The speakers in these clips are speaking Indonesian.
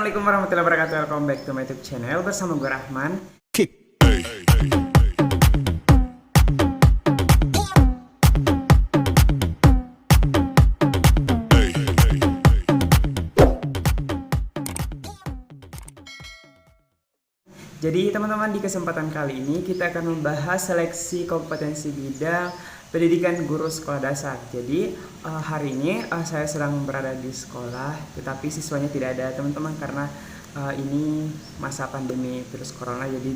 Assalamualaikum warahmatullahi wabarakatuh. Welcome back to my YouTube channel bersama gue Rahman. Jadi teman-teman, di kesempatan kali ini kita akan membahas seleksi kompetensi bidang pendidikan guru sekolah dasar. Jadi hari ini saya sedang berada di sekolah, tetapi siswanya tidak ada teman-teman karena ini masa pandemi virus corona, jadi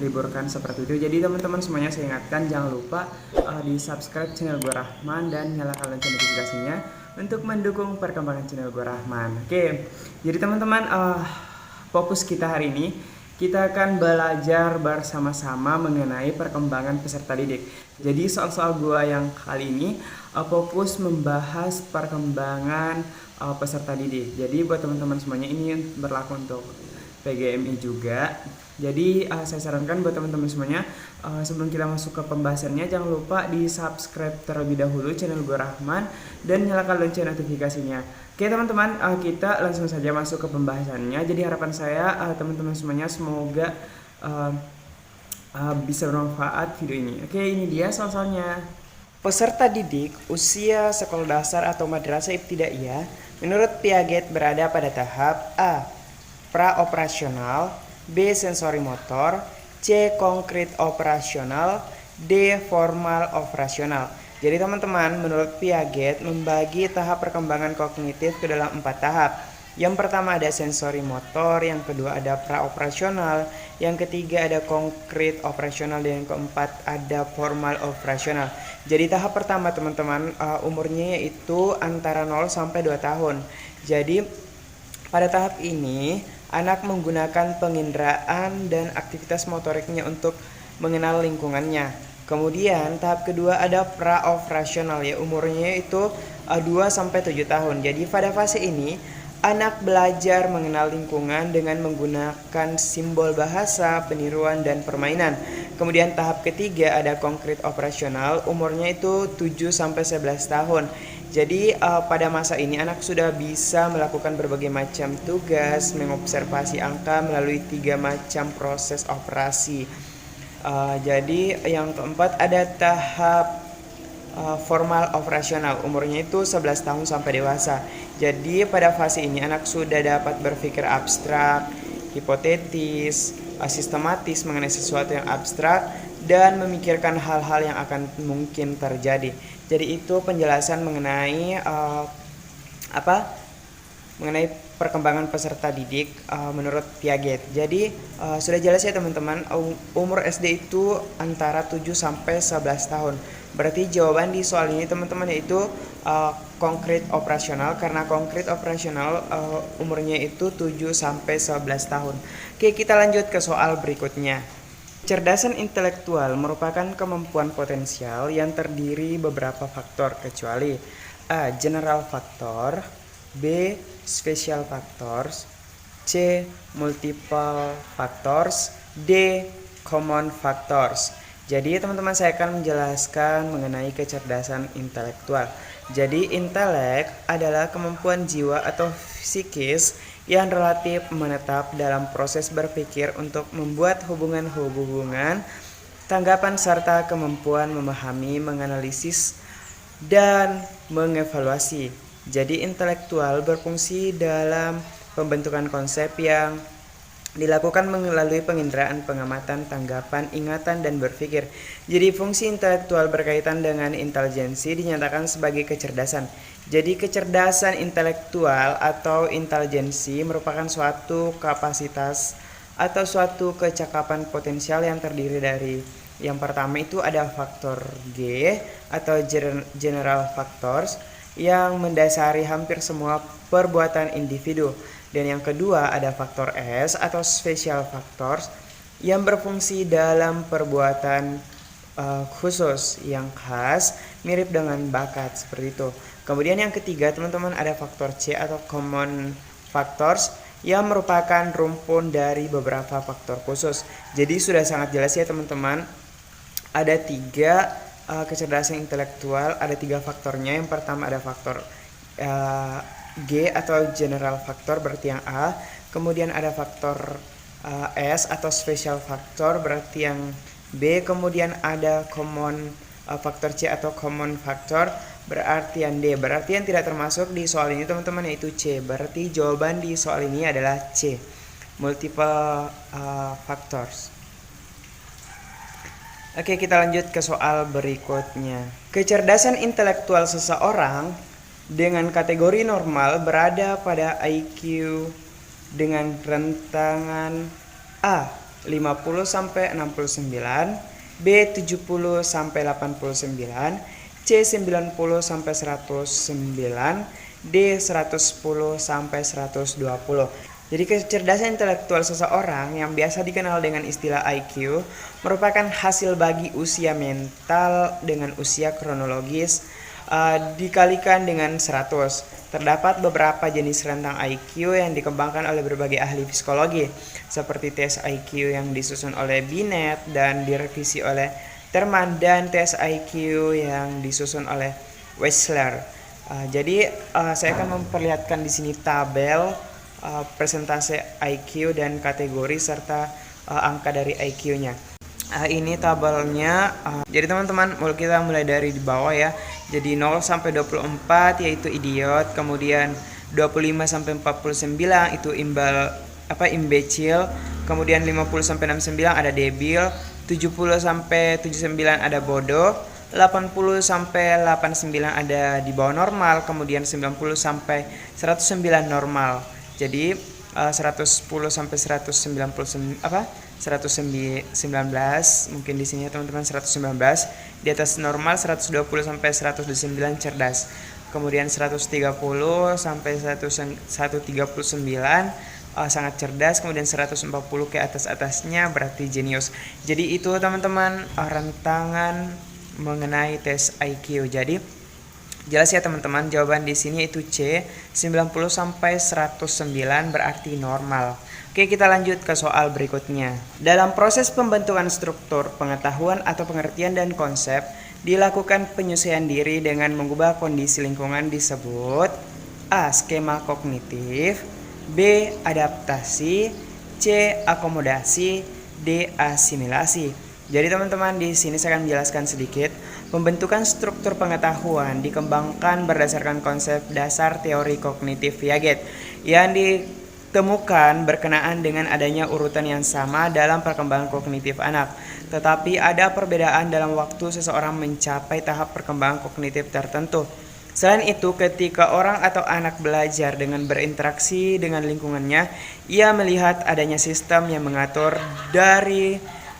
diliburkan seperti itu. Jadi teman-teman semuanya saya ingatkan, jangan lupa di subscribe channel gue Rahman dan nyalakan lonceng notifikasinya untuk mendukung perkembangan channel gue Rahman. Oke, jadi teman-teman, fokus kita hari ini kita akan belajar bersama-sama mengenai perkembangan peserta didik. Jadi soal-soal gua yang kali ini fokus membahas perkembangan peserta didik. Jadi buat teman-teman semuanya ini berlaku untuk PGMI juga. Jadi saya sarankan buat teman-teman semuanya, sebelum kita masuk ke pembahasannya, jangan lupa di subscribe terlebih dahulu channel gue Rahman dan nyalakan lonceng notifikasinya. Oke teman-teman, kita langsung saja masuk ke pembahasannya. Jadi harapan saya teman-teman semuanya semoga bisa bermanfaat video ini. Oke, ini dia soal-soalnya. Peserta didik usia sekolah dasar atau madrasah ibtidaiyah menurut Piaget berada pada tahap A. Pra-operasional, B. Sensori motor, C. Konkret operasional, D. Formal operasional. Jadi teman-teman, menurut Piaget membagi tahap perkembangan kognitif ke dalam 4 tahap. Yang pertama ada sensori motor, yang kedua ada pra-operasional, yang ketiga ada konkret operasional, dan yang keempat ada formal operasional. Jadi tahap pertama teman-teman umurnya yaitu antara 0 sampai 2 tahun. Jadi pada tahap ini anak menggunakan penginderaan dan aktivitas motoriknya untuk mengenal lingkungannya. Kemudian tahap kedua ada pra-operasional, ya umurnya itu 2 sampai 7 tahun. Jadi pada fase ini anak belajar mengenal lingkungan dengan menggunakan simbol bahasa, peniruan dan permainan. Kemudian tahap ketiga ada konkret operasional, umurnya itu 7 sampai 11 tahun. Jadi pada masa ini anak sudah bisa melakukan berbagai macam tugas, mengobservasi angka melalui 3 macam proses operasi. Jadi yang keempat ada tahap formal operasional, umurnya itu 11 tahun sampai dewasa. Jadi pada fase ini anak sudah dapat berpikir abstrak, hipotetis, sistematis mengenai sesuatu yang abstrak dan memikirkan hal-hal yang akan mungkin terjadi. Jadi itu penjelasan mengenai mengenai perkembangan peserta didik menurut Piaget. Jadi sudah jelas ya teman-teman, umur SD itu antara 7 sampai 11 tahun. Berarti jawaban di soal ini teman-teman yaitu konkret operasional, karena konkret operasional umurnya itu 7 sampai 11 tahun. Oke, kita lanjut ke soal berikutnya. Kecerdasan intelektual merupakan kemampuan potensial yang terdiri beberapa faktor kecuali A. General factor, B. Special factors, C. Multiple factors, D. Common factors. Jadi teman-teman, saya akan menjelaskan mengenai kecerdasan intelektual. Jadi intelek adalah kemampuan jiwa atau psikis yang relatif menetap dalam proses berpikir untuk membuat hubungan-hubungan, tanggapan serta kemampuan memahami, menganalisis, dan mengevaluasi. Jadi intelektual berfungsi dalam pembentukan konsep yang dilakukan melalui penginderaan, pengamatan, tanggapan, ingatan, dan berpikir. Jadi fungsi intelektual berkaitan dengan intelijensi dinyatakan sebagai kecerdasan. Jadi kecerdasan intelektual atau intelijensi merupakan suatu kapasitas atau suatu kecakapan potensial yang terdiri dari, yang pertama itu ada faktor G atau general factors yang mendasari hampir semua perbuatan individu. Dan yang kedua ada faktor S atau special factors yang berfungsi dalam perbuatan khusus yang khas, mirip dengan bakat, seperti itu. Kemudian yang ketiga teman-teman ada faktor C atau common factors yang merupakan rumpun dari beberapa faktor khusus. Jadi sudah sangat jelas ya teman-teman, ada 3 kecerdasan intelektual, ada 3 faktornya. Yang pertama ada faktor G atau general factor berarti yang A, kemudian ada faktor S atau special factor berarti yang B, kemudian ada common faktor C atau common factor berarti yang D. Berarti yang tidak termasuk di soal ini teman-teman yaitu C. Berarti jawaban di soal ini adalah C, multiple factors. Oke, kita lanjut ke soal berikutnya. Kecerdasan intelektual seseorang dengan kategori normal berada pada IQ dengan rentangan A 50 sampai 69, B 70 sampai 89, C 90 sampai 109, D 110 sampai 120. Jadi kecerdasan intelektual seseorang yang biasa dikenal dengan istilah IQ merupakan hasil bagi usia mental dengan usia kronologis dikalikan dengan 100. Terdapat beberapa jenis rentang IQ yang dikembangkan oleh berbagai ahli psikologi, seperti tes IQ yang disusun oleh Binet dan direvisi oleh Terman, dan tes IQ yang disusun oleh Wechsler. Jadi saya akan memperlihatkan di sini tabel persentase IQ dan kategori serta angka dari IQ-nya. Ini tabelnya. Jadi teman-teman, kita mulai dari di bawah ya. Jadi 0 sampai 24 yaitu idiot, kemudian 25 sampai 49 itu imbecil, kemudian 50 sampai 69 ada debil, 70 sampai 79 ada bodoh, 80 sampai 89 ada di bawah normal, kemudian 90 sampai 109 normal. Jadi 110 sampai 119 mungkin di sini ya teman-teman, 119 di atas normal, 120 sampai 129 cerdas. Kemudian 130 sampai 139 sangat cerdas, kemudian 140 ke atasnya berarti jenius. Jadi itu teman-teman rentangan mengenai tes IQ. Jadi jelas ya teman-teman, jawaban di sini itu C, 90 sampai 109 berarti normal. Oke, kita lanjut ke soal berikutnya. Dalam proses pembentukan struktur pengetahuan atau pengertian dan konsep, dilakukan penyesuaian diri dengan mengubah kondisi lingkungan disebut A. Skema kognitif, B. Adaptasi, C. Akomodasi, D. Asimilasi. Jadi teman-teman, di sini saya akan menjelaskan sedikit. Pembentukan struktur pengetahuan dikembangkan berdasarkan konsep dasar teori kognitif Piaget yang ditemukan berkenaan dengan adanya urutan yang sama dalam perkembangan kognitif anak. Tetapi ada perbedaan dalam waktu seseorang mencapai tahap perkembangan kognitif tertentu. Selain itu, ketika orang atau anak belajar dengan berinteraksi dengan lingkungannya, ia melihat adanya sistem yang mengatur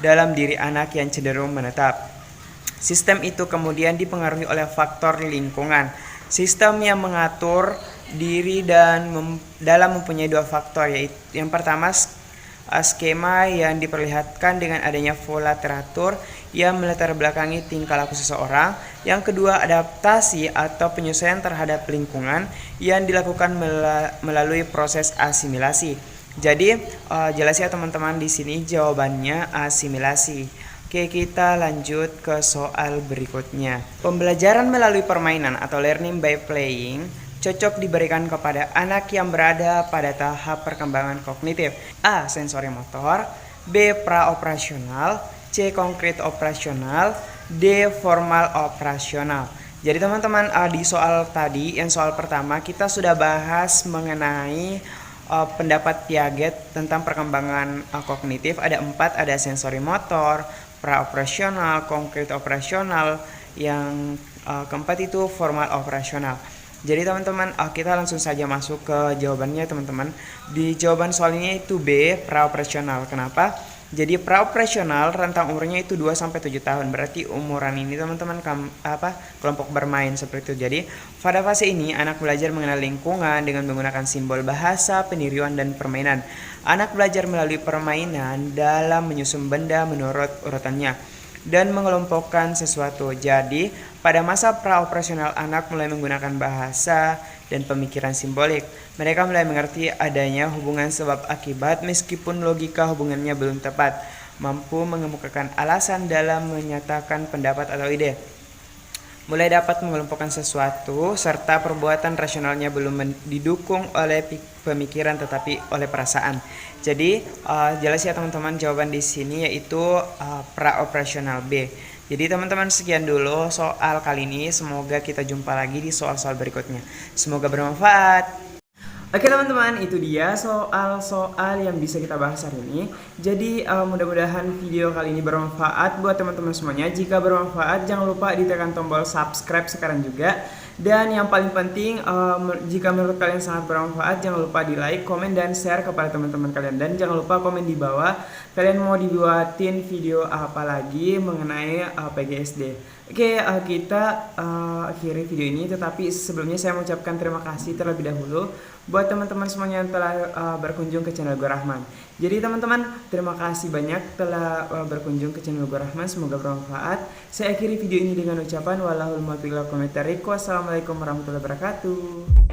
dalam diri anak yang cenderung menetap. Sistem itu kemudian dipengaruhi oleh faktor lingkungan. Sistem yang mengatur diri dalam mempunyai dua faktor, yaitu yang pertama skema yang diperlihatkan dengan adanya pola teratur yang melatar belakangi tingkah laku seseorang. Yang kedua, adaptasi atau penyesuaian terhadap lingkungan yang dilakukan melalui proses asimilasi. Jadi jelas ya teman-teman, di sini jawabannya asimilasi. Oke, kita lanjut ke soal berikutnya. Pembelajaran melalui permainan atau learning by playing cocok diberikan kepada anak yang berada pada tahap perkembangan kognitif. A. Sensori motor, B. Praoperasional, C. Konkret operasional, D. Formal operasional. Jadi teman-teman, di soal tadi, yang soal pertama kita sudah bahas mengenai pendapat Piaget tentang perkembangan kognitif. Ada 4, ada sensori motor, praoperasional, konkret operasional, yang keempat itu formal operasional. Jadi teman-teman, kita langsung saja masuk ke jawabannya teman-teman. Di jawaban soal ini itu B, praoperasional. Kenapa? Jadi praoperasional rentang umurnya itu 2 sampai 7 tahun. Berarti umuran ini teman-teman kelompok bermain seperti itu. Jadi pada fase ini anak belajar mengenal lingkungan dengan menggunakan simbol bahasa, peniruan dan permainan. Anak belajar melalui permainan dalam menyusun benda menurut urutannya dan mengelompokkan sesuatu. Jadi pada masa praoperasional anak mulai menggunakan bahasa dan pemikiran simbolik. Mereka mulai mengerti adanya hubungan sebab akibat meskipun logika hubungannya belum tepat, mampu mengemukakan alasan dalam menyatakan pendapat atau ide. mulai dapat mengelompokkan sesuatu, serta perbuatan rasionalnya belum didukung oleh pemikiran tetapi oleh perasaan. Jadi jelas ya teman-teman, jawaban di sini yaitu pra-operasional B. Jadi teman-teman, sekian dulu soal kali ini. Semoga kita jumpa lagi di soal-soal berikutnya. Semoga bermanfaat. Oke teman-teman, itu dia soal-soal yang bisa kita bahas hari ini. Jadi mudah-mudahan video kali ini bermanfaat buat teman-teman semuanya. Jika bermanfaat, jangan lupa ditekan tombol subscribe sekarang juga. Dan yang paling penting, jika menurut kalian sangat bermanfaat, jangan lupa di like, komen, dan share kepada teman-teman kalian. Dan jangan lupa komen di bawah kalian mau dibuatin video apa lagi mengenai PGSD. Oke, kita akhiri video ini. Tetapi sebelumnya saya mengucapkan terima kasih terlebih dahulu buat teman-teman semuanya yang telah berkunjung ke channel Gue Rahman. Jadi teman-teman, terima kasih banyak telah berkunjung ke channel Gue Rahman. Semoga bermanfaat. Saya akhiri video ini dengan ucapan wallahul muwaffiq ila aqwamit thoriq. Wassalamualaikum warahmatullahi wabarakatuh.